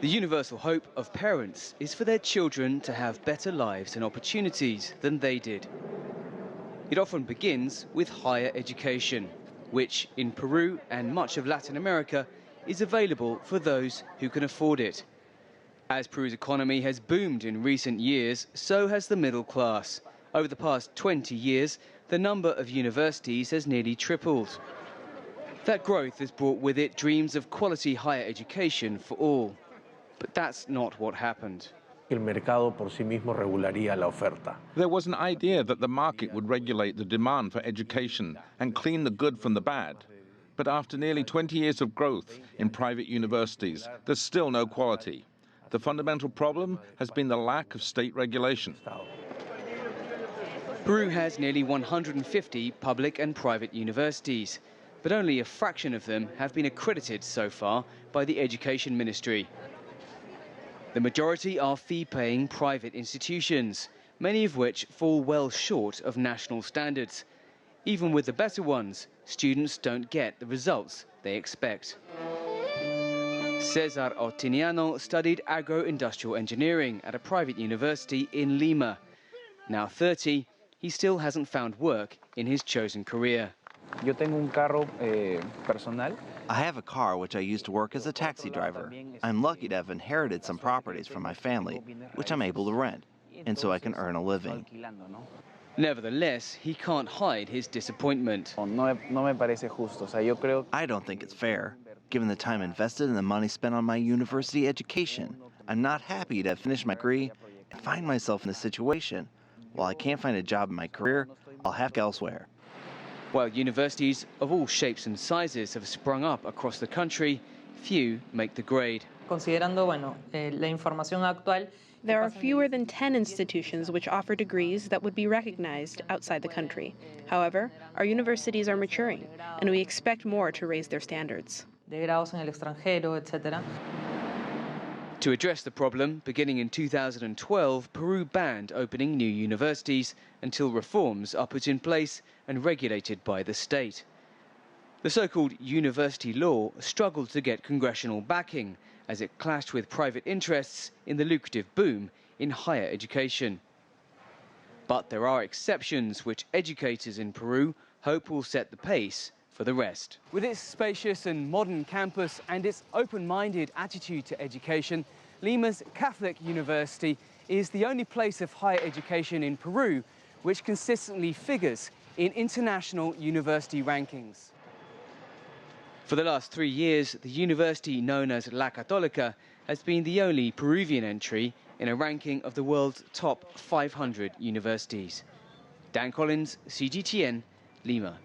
The universal hope of parents is for their children to have better lives and opportunities than they did. It often begins with higher education, which in Peru and much of Latin America is available for those who can afford it. As Peru's economy has boomed in recent years, so has the middle class. Over the past 20 years, the number of universities has nearly tripled. That growth has brought with it dreams of quality higher education for all. But that's not what happened. El mercado por sí mismo regularía la oferta. There was an idea that the market would regulate the demand for education and clean the good from the bad. But after nearly 20 years of growth in private universities, there's still no quality. The fundamental problem has been the lack of state regulation. Peru has nearly 150 public and private universities, but only a fraction of them have been accredited so far by the Education Ministry. The majority are fee-paying private institutions, many of which fall well short of national standards. Even with the better ones, students don't get the results they expect. Cesar Otiniano studied agro-industrial engineering at a private university in Lima. Now 30, he still hasn't found work in his chosen career. Yo tengo un carro personal. I have a car which I used to work as a taxi driver. I'm lucky to have inherited some properties from my family, which I'm able to rent, and so I can earn a living. Nevertheless, he can't hide his disappointment. No me parece justo. O sea, yo creo... I don't think it's fair, given the time invested and the money spent on my university education. I'm not happy to have finished my degree and find myself in this situation. While I can't find a job in my career, I'll have to go elsewhere. While universities of all shapes and sizes have sprung up across the country, few make the grade. Considerando, la información actual, there are fewer than 10 institutions which offer degrees that would be recognized outside the country. However, our universities are maturing, and we expect more to raise their standards. De grados en el extranjero, etc. To address the problem, beginning in 2012, Peru banned opening new universities until reforms are put in place and regulated by the state. The so-called university law struggled to get congressional backing as it clashed with private interests in the lucrative boom in higher education. But there are exceptions which educators in Peru hope will set the pace for the rest. With its spacious and modern campus and its open-minded attitude to education, Lima's Catholic University is the only place of higher education in Peru which consistently figures in international university rankings. For the last 3 years, the university known as La Católica has been the only Peruvian entry in a ranking of the world's top 500 universities. Dan Collyns, CGTN, Lima.